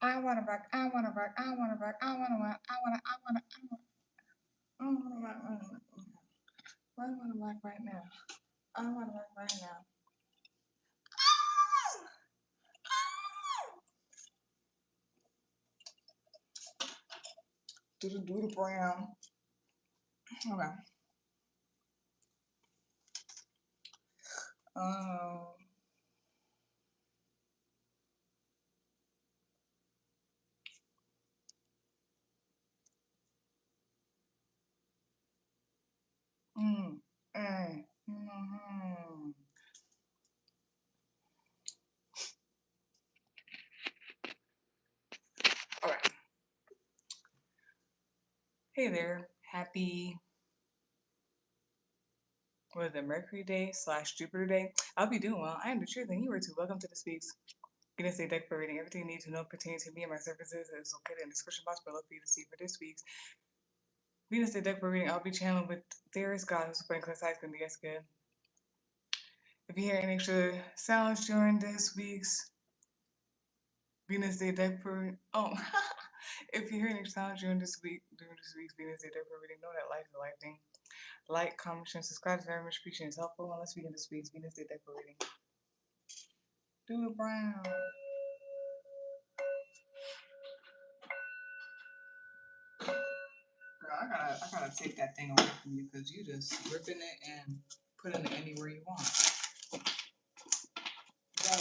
I want to rock, I want to rock, I want to rock, I want to rock, I want to rock, I want to rock right now. I want to rock right now. Do the brown. Okay. All right. Hey there. Happy, what is it, Mercury Day / Jupiter Day? I'll be doing well. I am the truth, and you are too. Welcome to the Speaks Venus Day deck for reading. Everything you need to know pertaining to me and my services is located in the description box below for you to see for this week's Venus Day deck for reading. I'll be channeling with Theorist God who's supporting class size going to get good. If you hear any extra sounds during this week's Venus Day deck for if you hear any sounds during this week's Venus Day deck for reading, know that life is a life thing. Like, comment, share, subscribe is very much appreciated. It's helpful. And let's begin this week's Venus Day deck for reading. Do it brown. Girl, I gotta take that thing away from you because you just ripping it and putting it anywhere you want. Go.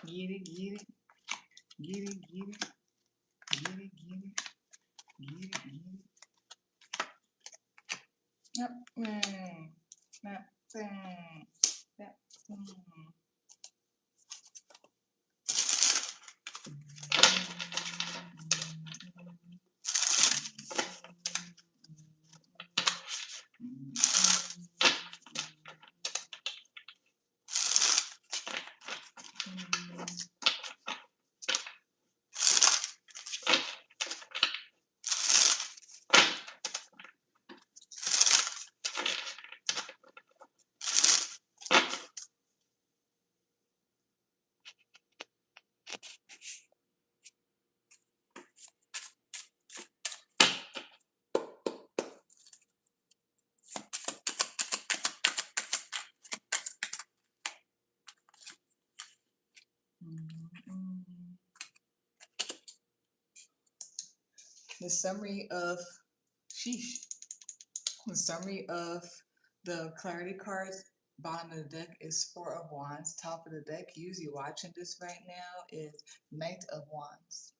Get it. Yep. The summary of the summary of the clarity cards. Bottom of the deck is Four of Wands. Top of the deck, usually watching this right now, is Knight of Wands.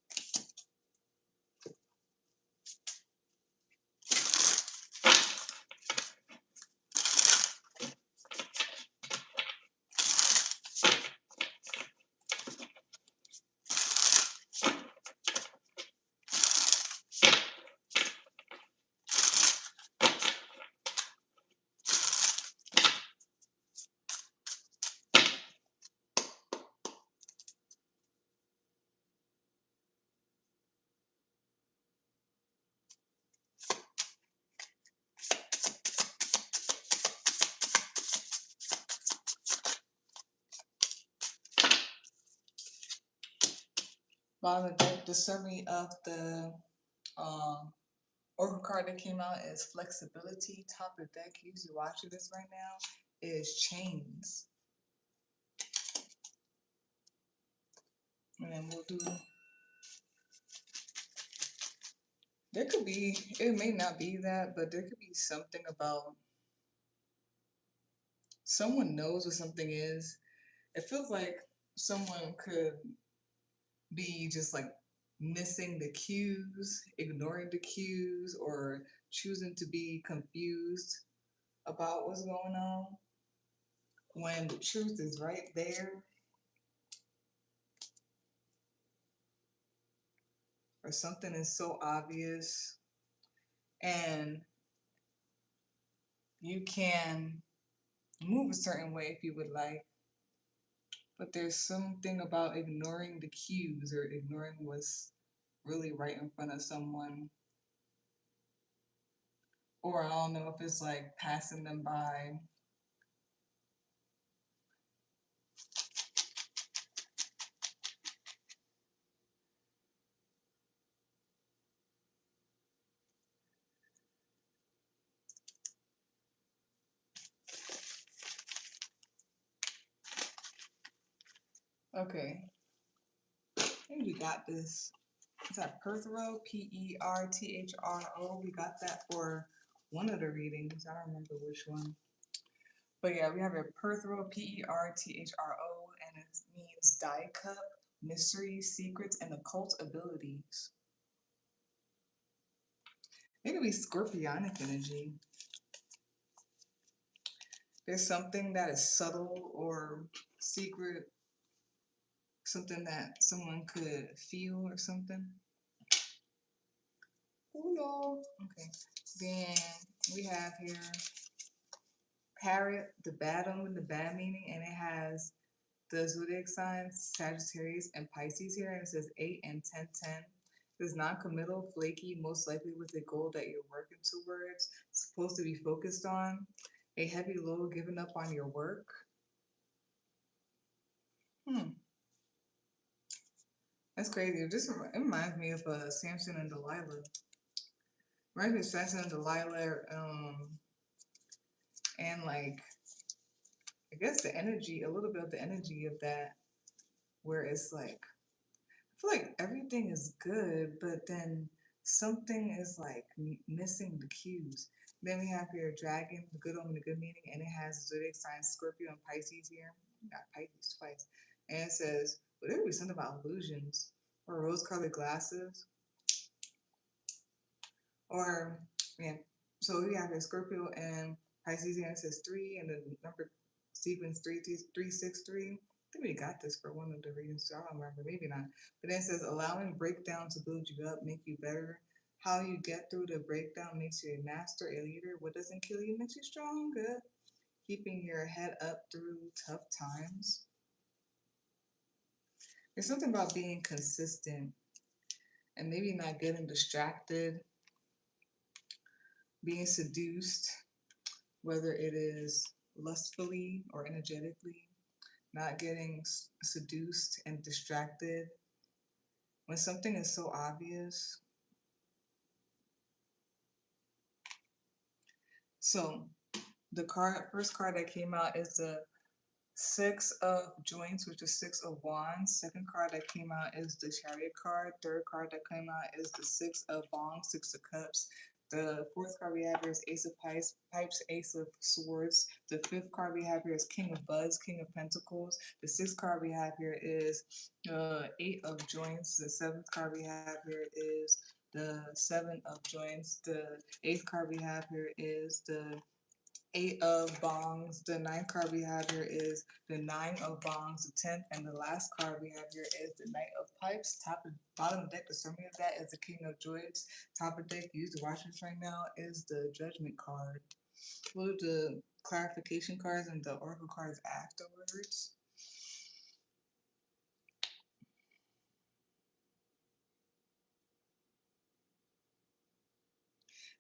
Bottom of the deck, the summary of the Oracle card that came out is Flexibility. Top of the deck, usually watching this right now, is Chains. And then we'll do, there could be, it may not be that, but there could be something about someone knows what something is. It feels like someone could be just like missing the cues, ignoring the cues, or choosing to be confused about what's going on when the truth is right there, or something is so obvious and you can move a certain way if you would like, but there's something about ignoring the cues or ignoring what's really right in front of someone. Or I don't know if it's like passing them by. Okay, I think we got this. Is that Perthro? Perthro. We got that for one of the readings. I don't remember which one. But yeah, we have a Perthro, Perthro, and it means die cup, mystery, secrets, and occult abilities. It could be Scorpionic energy. There's something that is subtle or secret, something that someone could feel or something. Oh, y'all. Okay. Then we have here Parrot, the bad omen, the bad meaning, and it has the zodiac signs Sagittarius and Pisces here, and it says 8 and 10. It is non-committal, flaky, most likely with a goal that you're working towards, supposed to be focused on, a heavy load, giving up on your work. That's crazy. It reminds me of Samson and Delilah. Reminds me of Samson and Delilah, and like I guess the energy, a little bit of the energy of that, where it's like I feel like everything is good, but then something is like missing the cues. Then we have here Dragon, the good omen, the good meaning, and it has zodiac signs Scorpio and Pisces here. We got Pisces twice, and it says, "Well, there would be something about illusions or rose-colored glasses." Or yeah, so we have a Scorpio and Pisces here. It says 3 and the number sequence 363. I think we got this for one of the readings. So I don't remember, maybe not. But then it says allowing breakdown to build you up, make you better. How you get through the breakdown makes you a master, a leader. What doesn't kill you makes you stronger. Keeping your head up through tough times. There's something about being consistent and maybe not getting distracted, being seduced, whether it is lustfully or energetically, not getting seduced and distracted. When something is so obvious. So the first card that came out is the Six of Joints, which is Six of Wands. Second card that came out is the Chariot card. Third card that came out is the Six of Wands, Six of Cups. The fourth card we have here is Ace of Pipes, Ace of Swords. The fifth card we have here is King of Buds, King of Pentacles. The sixth card we have here is Eight of Joints. The seventh card we have here is the Seven of Joints. The eighth card we have here is the Eight of Bongs. The ninth card we have here is the Nine of Bongs. The 10th and the last card we have here is the Knight of Pipes. Bottom of deck, the summary of that is the King of Joys. Top of deck, use the watchers right now, is the Judgment card. We'll do the clarification cards and the oracle cards afterwards.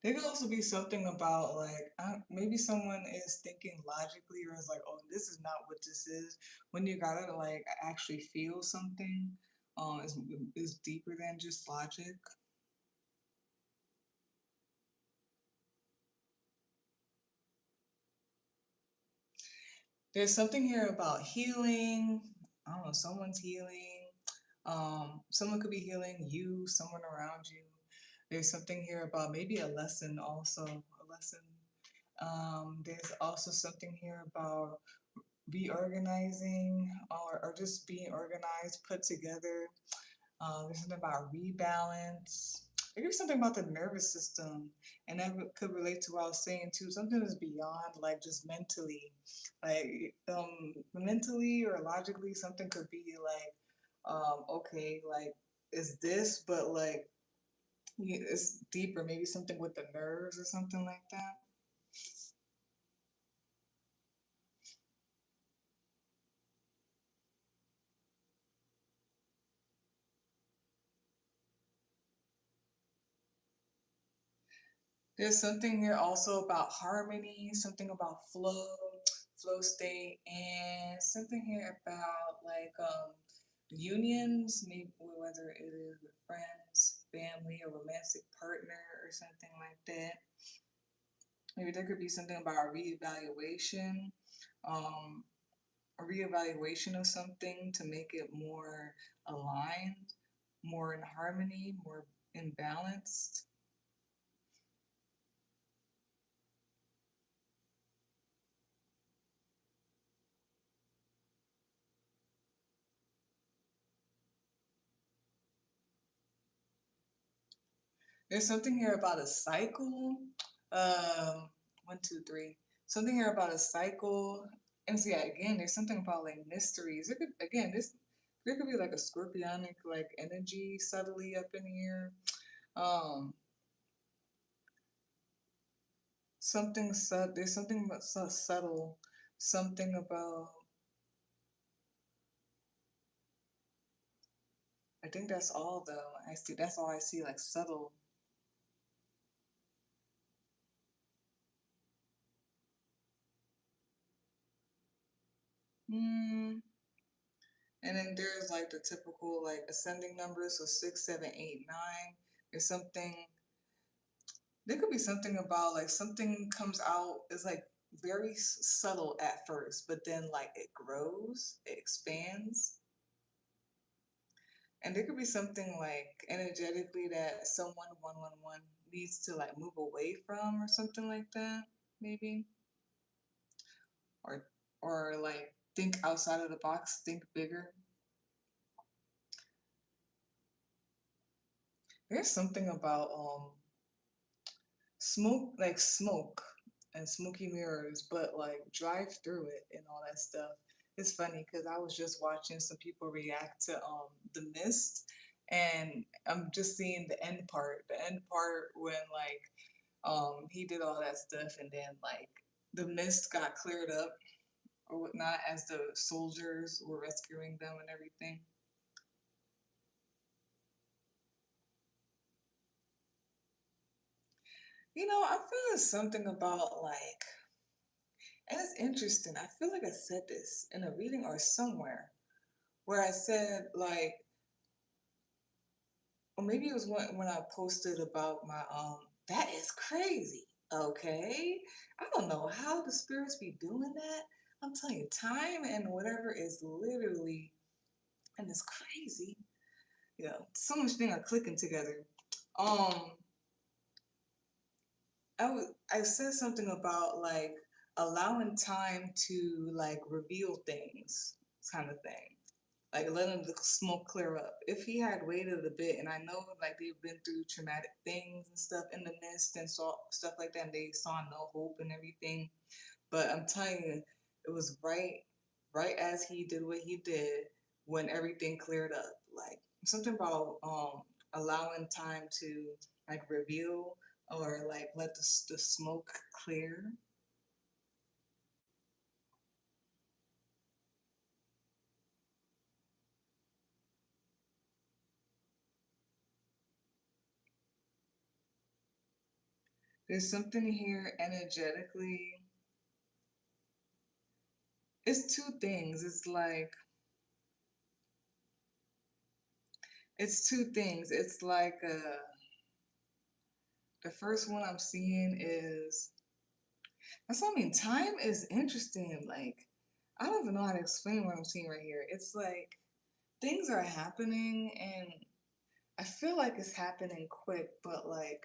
There could also be something about like maybe someone is thinking logically or is like, oh, this is not what this is. When you gotta like actually feel something, is deeper than just logic. There's something here about healing. I don't know, someone's healing. Someone could be healing you, someone around you. There's something here about maybe a lesson also, a lesson. There's also something here about reorganizing or just being organized, put together. There's something about rebalance. There could be something about the nervous system, and that could relate to what I was saying too. Something that's beyond like just mentally, like mentally or logically. Something could be like, okay, like is this, but like it's deeper. Maybe something with the nerves or something like that. There's something here also about harmony, something about flow state, and something here about like unions, maybe whether it is with friends, family, a romantic partner, or something like that. Maybe there could be something about um, a reevaluation of something to make it more aligned, more in harmony, more in balance. There's something here about a cycle. One, two, three. Something here about a cycle. And so yeah, again, there's something about like mysteries. It could again, this there could be like a scorpionic like energy subtly up in here. Um, there's something about so subtle. Something about I think that's all though. I see that's all I see like subtle. Hmm. And then there's like the typical like ascending numbers, so 6, 7, 8, 9. There's something. There could be something about like something comes out. It's like very subtle at first, but then like it grows, it expands, and there could be something like energetically that someone 111 needs to like move away from or something like that, maybe, or or like think outside of the box, think bigger. There's something about smoke and smoky mirrors, but like drive through it and all that stuff. It's funny because I was just watching some people react to the mist, and I'm just seeing the end part when like he did all that stuff, and then like the mist got cleared up or whatnot as the soldiers were rescuing them and everything. I'm feeling something about like, and it's interesting. I feel like I said this in a reading or somewhere where I said like, or maybe it was when I posted about my that is crazy. Okay. I don't know how the spirits be doing that. I'm telling you, time and whatever is literally, and it's crazy. So much thing are clicking together. Um, I said something about like allowing time to like reveal things, kind of thing. Like letting the smoke clear up. If he had waited a bit, and I know like they've been through traumatic things and stuff in the midst and saw stuff like that, and they saw no hope and everything. But I'm telling you, it was right as he did what he did when everything cleared up. Like something about allowing time to like reveal or like let the smoke clear. There's something here energetically. It's two things. It's two things. It's like the first one I'm seeing is that's what I mean. Time is interesting. Like I don't even know how to explain what I'm seeing right here. It's like things are happening and I feel like it's happening quick, but like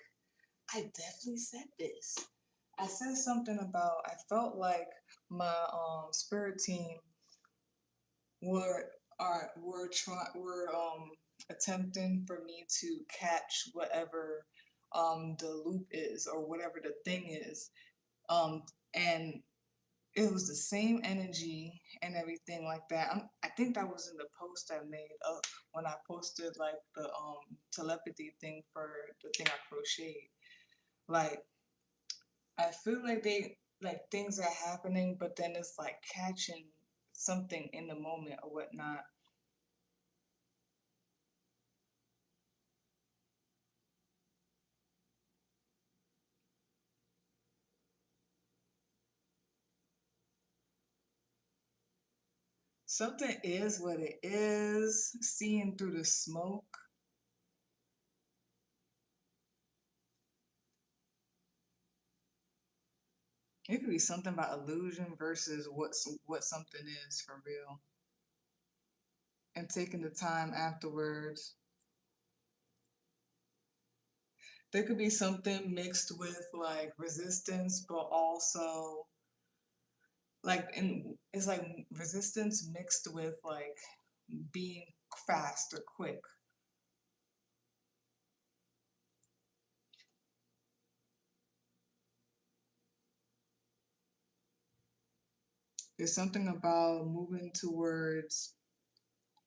I definitely said this. I said something about I felt like my spirit team were were attempting for me to catch whatever the loop is or whatever the thing is. And it was the same energy and everything like that. I think that was in the post I made when I posted like the telepathy thing for the thing I crocheted. Like I feel like they like things are happening, but then it's like catching something in the moment or whatnot. Something is what it is. Seeing through the smoke. It could be something about illusion versus what something is for real. And taking the time afterwards. There could be something mixed with like resistance, but also like it's like resistance mixed with like being fast or quick. There's something about moving towards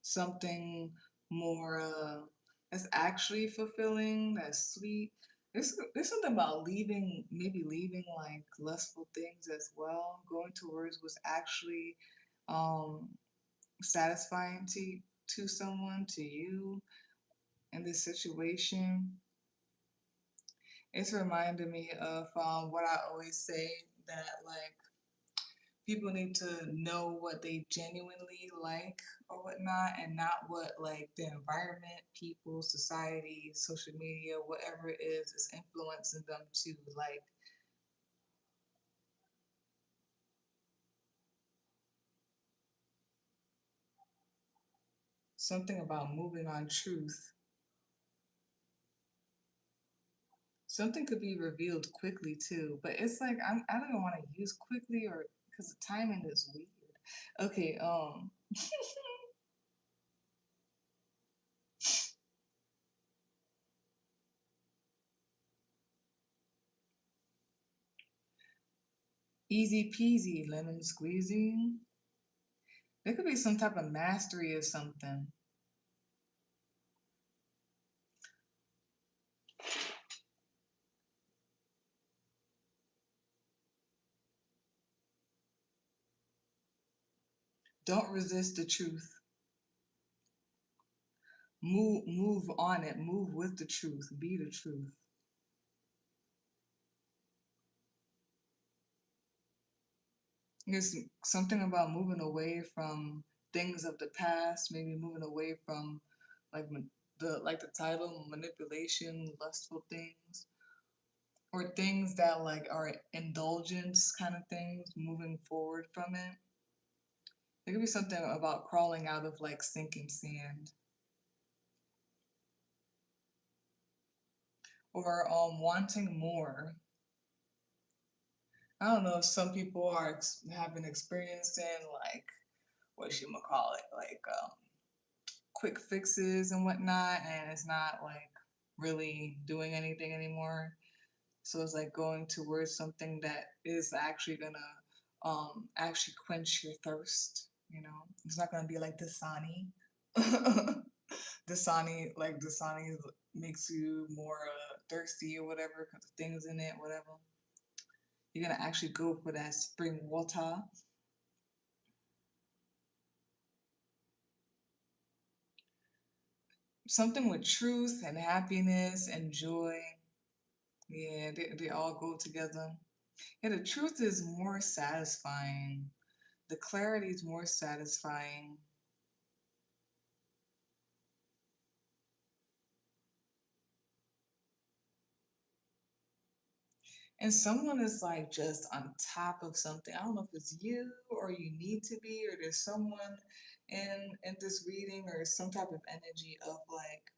something more that's actually fulfilling, that's sweet. There's something about maybe leaving like lustful things as well, going towards what's actually um satisfying to someone, to you in this situation. It's reminding me of what I always say that like people need to know what they genuinely like or whatnot and not what like the environment, people, society, social media, whatever it is influencing them to like something about moving on truth. Something could be revealed quickly too, but it's like I don't even want to use quickly or because the timing is weird. Okay, easy peasy, lemon squeezy. There could be some type of mastery or something. Don't resist the truth. Move on it. Move with the truth. Be the truth. There's something about moving away from things of the past, maybe moving away from like the title manipulation, lustful things, or things that like are indulgence kind of things, moving forward from it. There could be something about crawling out of like sinking sand, or wanting more. I don't know if some people are have been experiencing like what you call it, like quick fixes and whatnot, and it's not like really doing anything anymore. So it's like going towards something that is actually gonna actually quench your thirst. You know, it's not gonna be like Dasani. Dasani makes you more thirsty or whatever because of things in it, whatever. You're gonna actually go for that spring water. Something with truth and happiness and joy. Yeah, they all go together. Yeah, the truth is more satisfying. The clarity is more satisfying. And someone is like just on top of something. I don't know if it's you or you need to be, or there's someone in this reading or some type of energy of like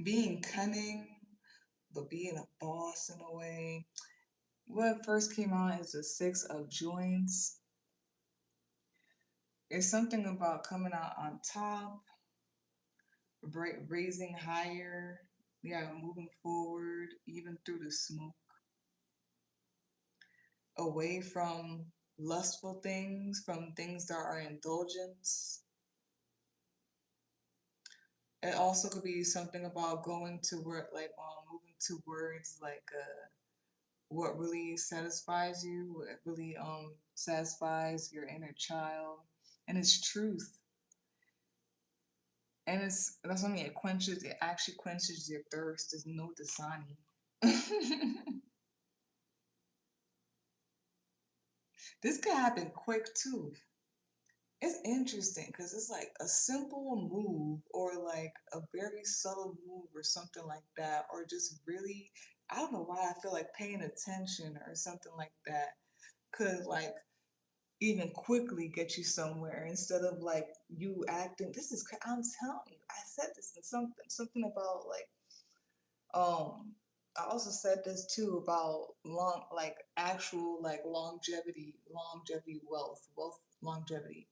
being cunning, but being a boss in a way. What first came out is the Six of Joints. There's something about coming out on top, raising higher, yeah, moving forward, even through the smoke, away from lustful things, from things that are indulgence. It also could be something about going to work, like moving towards like what really satisfies you, what really satisfies your inner child, and it's truth. And that's what I mean. It actually quenches your thirst. There's no Dasani. This could happen quick too. It's interesting because it's like a simple move or like a very subtle move or something like that, or just really, I don't know why I feel like paying attention or something like that could like even quickly get you somewhere instead of like you acting. I'm telling you, I said this in something about like um I also said this too about like actual like longevity, wealth longevity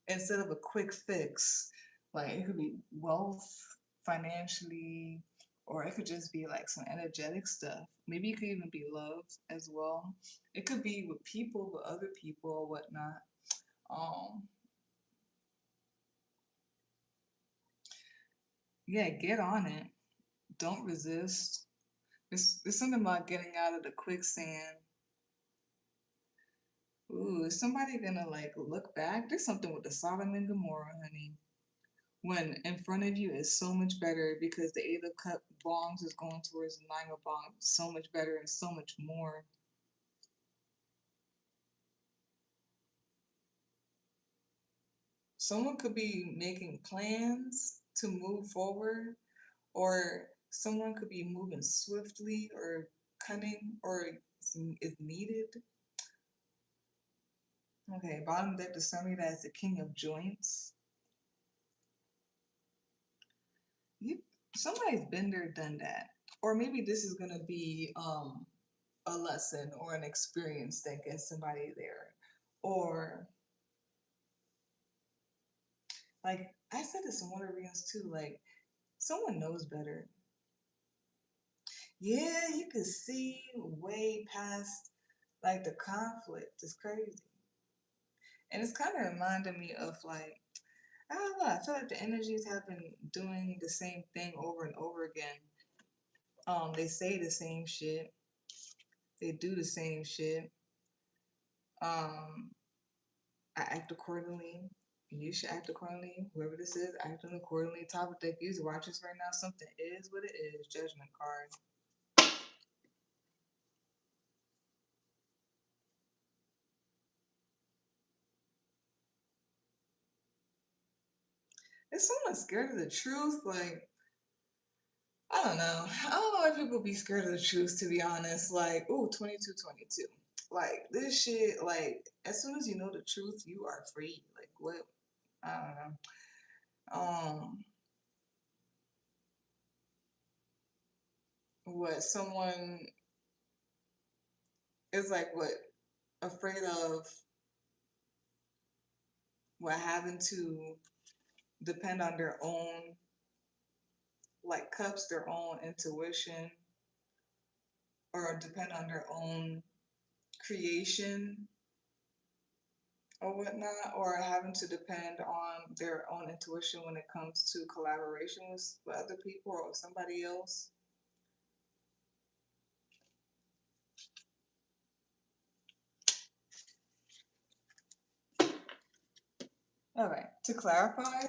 instead of a quick fix. Like it could be wealth financially, or it could just be like some energetic stuff. Maybe it could even be love as well. It could be with people, with other people or whatnot. Um, yeah, get on it. Don't resist. There's something about getting out of the quicksand. Ooh, is somebody gonna like look back? There's something with the Sodom and Gomorrah, honey. When in front of you is so much better because the Eight of Cup bongs is going towards the Nine of bongs, so much better and so much more. Someone could be making plans to move forward, or someone could be moving swiftly or cunning, or is needed. Okay, bottom deck to somebody that's the King of Joints. You, somebody's been there, done that, or maybe this is gonna be a lesson or an experience that gets somebody there. Or like I said this in one of the reels too, like someone knows better. Yeah, you can see way past like the conflict. It's crazy. And it's kind of reminding me of like, I don't know, I feel like the energies have been doing the same thing over and over again. They say the same shit, they do the same shit. Um, I act accordingly. You should act accordingly. Whoever this is, acting accordingly. Top of deck, use watch this right now. Something is what it is. Judgment card. is someone scared of the truth? Like, I don't know. I don't know why people be scared of the truth, to be honest. Like, ooh, 22, 22. Like, this shit, like, as soon as you know the truth, you are free. Like, what? I don't know. What someone is like, what, afraid of what having to depend on their own, like, cups, their own intuition, or depend on their own creation or whatnot, or having to depend on their own intuition when it comes to collaboration with other people or somebody else. All right, to clarify,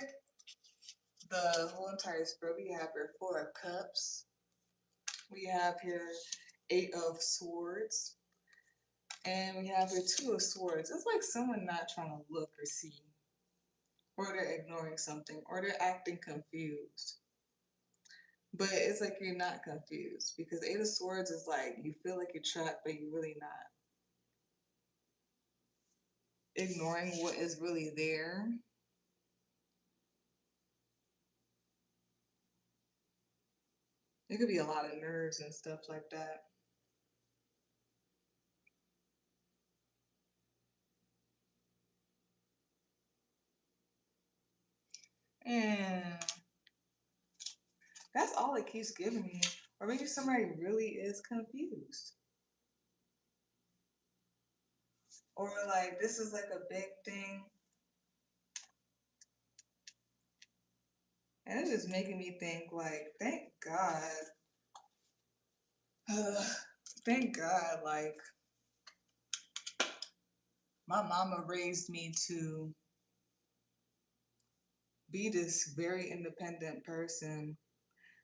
the whole entire spread we have here Four of Cups. We have here Eight of Swords. And we have here Two of Swords. It's like someone not trying to look or see, or they're ignoring something, or they're acting confused. But it's like you're not confused because Eight of Swords is like you feel like you're trapped, but you're really not. Ignoring what is really there. It could be a lot of nerves and stuff like that. And that's all it keeps giving me. Or maybe somebody really is confused. Or like this is like a big thing. And it's just making me think like, thank God. Thank God, like my mama raised me to be this very independent person.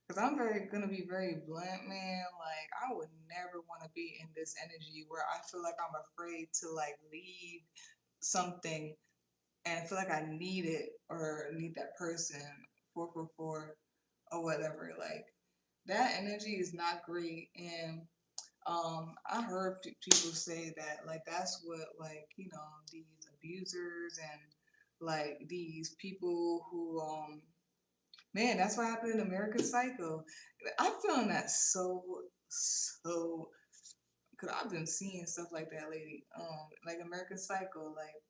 Because I'm gonna be very blunt, man. Like, I would never want to be in this energy where I feel like I'm afraid to like leave something and feel like I need it or need that person 444 or whatever. Like, that energy is not great. And I heard people say that like that's what like these abusers and like these people who man, that's what happened in American Psycho. I'm feeling that so because I've been seeing stuff like that lately. Like American Psycho, like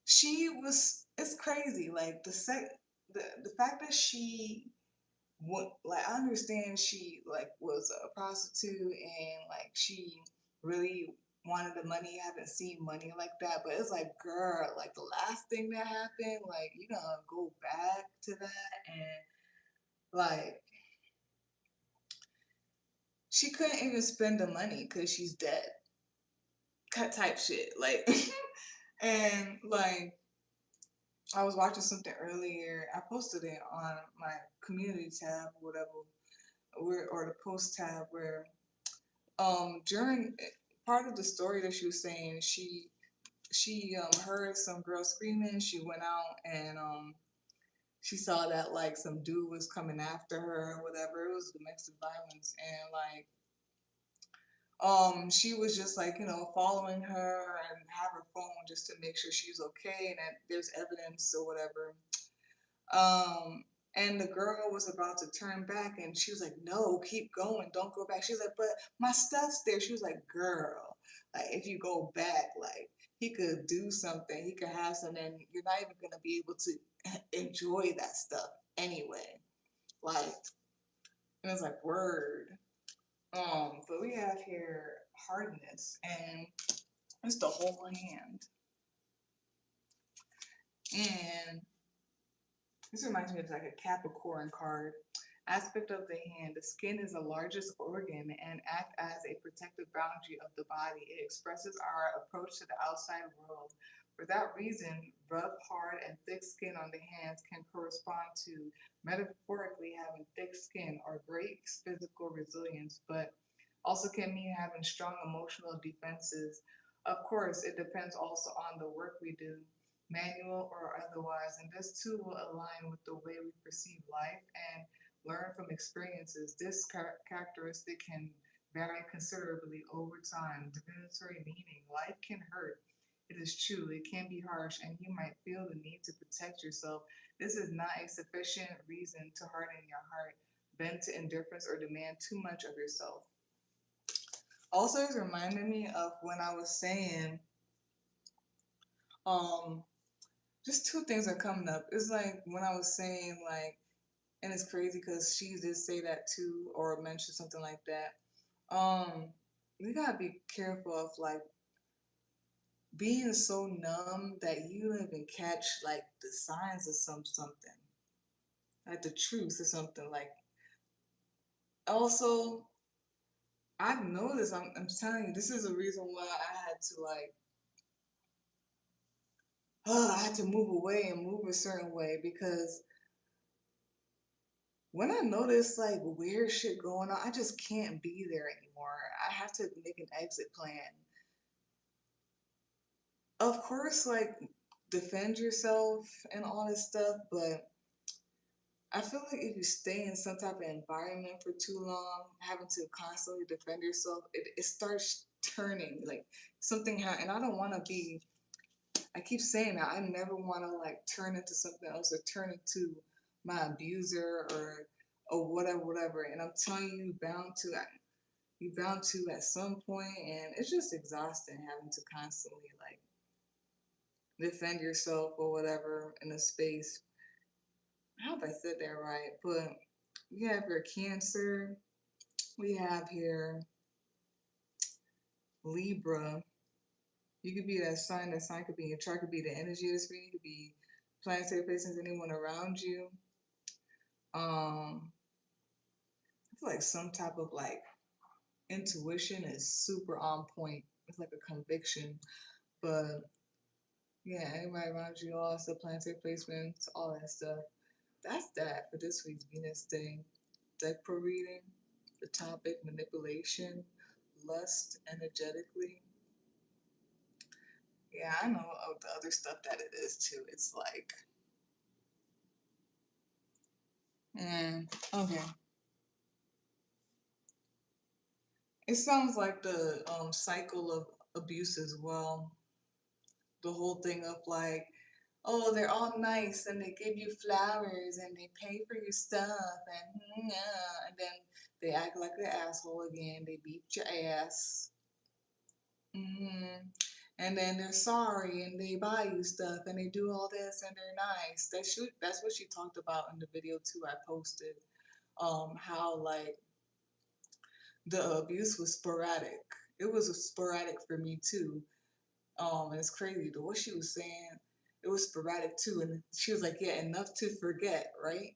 she was. It's crazy. Like the fact that she what like I understand she like was a prostitute and like she really wanted the money, haven't seen money like that, but it's like girl, like the last thing that happened, like you gonna go back to that and like she couldn't even spend the money because she's dead. Cut type shit. Like and like I was watching something earlier. I posted it on my community tab, whatever, or the post tab where during part of the story that she was saying she heard some girl screaming. She went out and she saw that like some dude was coming after her or whatever. It was domestic violence and like she was just like following her and have her phone just to make sure she's okay and that there's evidence or whatever. And the girl was about to turn back and she was like, no, keep going, don't go back. She was like, but my stuff's there. She was like, girl, like if you go back, like he could do something, he could have something, and you're not even gonna be able to enjoy that stuff anyway. Like, and it's like word. But we have here hardness and it's the whole hand. And this reminds me of like a Capricorn card. Aspect of the hand. The skin is the largest organ and act as a protective boundary of the body. It expresses our approach to the outside world. For that reason, rough, hard, and thick skin on the hands can correspond to metaphorically having thick skin or great physical resilience, but also can mean having strong emotional defenses. Of course, it depends also on the work we do. manual or otherwise, and this too will align with the way we perceive life and learn from experiences. This characteristic can vary considerably over time. Divinatory meaning: life can hurt. It is true, it can be harsh, and you might feel the need to protect yourself. This is not a sufficient reason to harden your heart, bend to indifference, or demand too much of yourself. Also, it's reminding me of when I was saying, um, just two things are coming up. It's like when I was saying, like, and it's crazy because she did say that too, or mention something like that. We gotta be careful of like being so numb that you don't even catch like the signs of something, like the truth or something. Like, also, I've noticed. I'm telling you, this is a reason why I had to like, I had to move away and move a certain way because when I notice like weird shit going on, I just can't be there anymore. I have to make an exit plan. Of course, like defend yourself and all this stuff, but I feel like if you stay in some type of environment for too long, having to constantly defend yourself, it starts turning like something. And I don't want to be. I keep saying that I never want to like turn into something else or turn into my abuser or whatever, whatever. And I'm telling you, you bound to at some point, and it's just exhausting having to constantly like defend yourself or whatever in a space. I hope I said that right, but we have your Cancer. We have here Libra. You could be that sign. That sign could be your chart. Could be the energy of the screen. It could be planetary placements. Anyone around you. I feel like some type of like intuition is super on point. It's like a conviction, but yeah, anybody around you, all the planetary placements, all that stuff. That's that for this week's Venus thing. Deck pro reading. The topic: manipulation, lust, energetically. Yeah, I know of the other stuff that it is too. It's like, okay. It sounds like the cycle of abuse as well. The whole thing of like, oh, they're all nice and they give you flowers and they pay for your stuff and yeah, and then they act like an asshole again. They beat your ass. hmm And then they're sorry and they buy you stuff and they do all this and they're nice. That's what she talked about in the video too I posted. How like the abuse was sporadic. It was sporadic for me too. And it's crazy. The what she was saying, it was sporadic too. And she was like, yeah, enough to forget, right?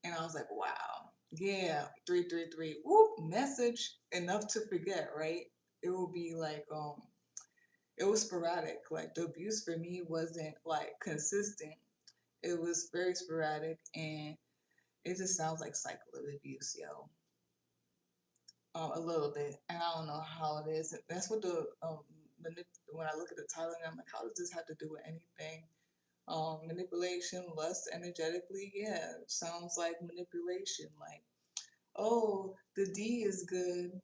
And I was like, wow, yeah, 333. Whoop, message, enough to forget, right? It will be like, it was sporadic. Like the abuse for me wasn't like consistent. It was very sporadic, and it just sounds like cycle of abuse, yo. A little bit, and I don't know how it is. That's what the when I look at the title, I'm like, how does this have to do with anything? Manipulation, lust, energetically, yeah, sounds like manipulation. Like, oh, the D is good.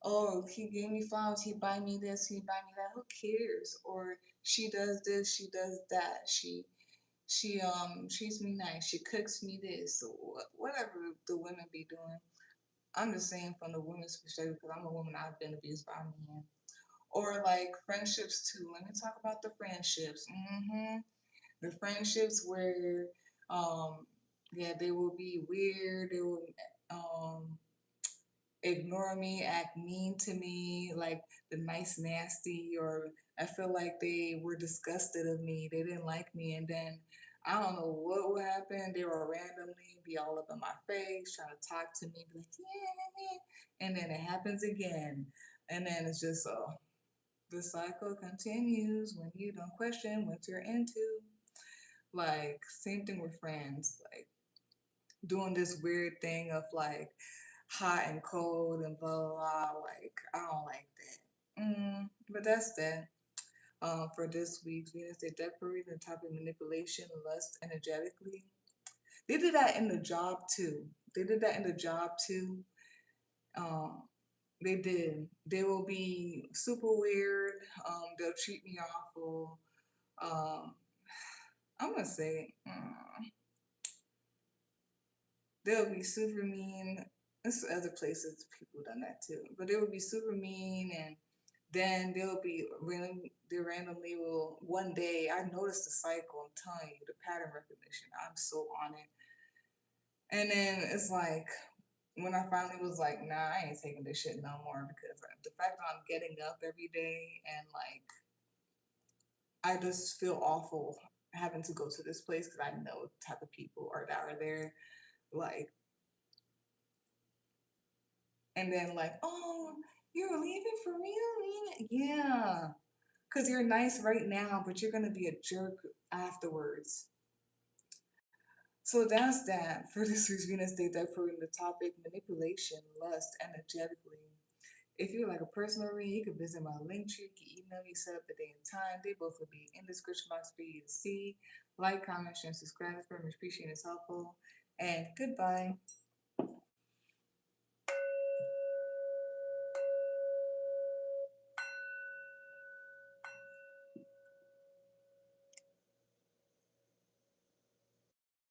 Oh, he gave me flowers. He buy me this. He buy me that. Who cares? Or she does this. She does that. She treats me nice. She cooks me this. Or whatever the women be doing. I'm just saying from the women's perspective because I'm a woman. I've been abused by men. Or like friendships too. Let me talk about the friendships. The friendships where, um, yeah, they will be weird. They will um ignore me, act mean to me, like the nice nasty, or I feel like they were disgusted of me. They didn't like me, and then I don't know what would happen. They will randomly be all up in my face, trying to talk to me, be like, yeah, and then it happens again, and then it's just the cycle continues when you don't question what you're into. Like same thing with friends, like doing this weird thing of like hot and cold and blah blah blah. Like I don't like that. But that's that. For this week's Venus, they decorated the topic manipulation, lust, energetically. They did that in the job too. They did that in the job too. Um, they did. They will be super weird. They'll treat me awful. Um, I'm gonna say they'll be super mean. There's other places people done that too, but they will be super mean, and then they'll be random. They randomly will one day. I noticed the cycle. I'm telling you, the pattern recognition. I'm so on it. And then it's like when I finally was like, nah, I ain't taking this shit no more because the fact that I'm getting up every day and like I just feel awful having to go to this place because I know the type of people are that are there. Like, and then like, oh, you're leaving for real? Yeah, because you're nice right now, but you're gonna be a jerk afterwards. So that's that for this week's Venus Day Declaration. The topic manipulation, lust, energetically. If you would like a personal read, you can visit my link tree. You can email me, set up the day and time. They both will be in the description box for you to see. Like, comment, share, and subscribe. It's very much appreciated. It's helpful. And goodbye.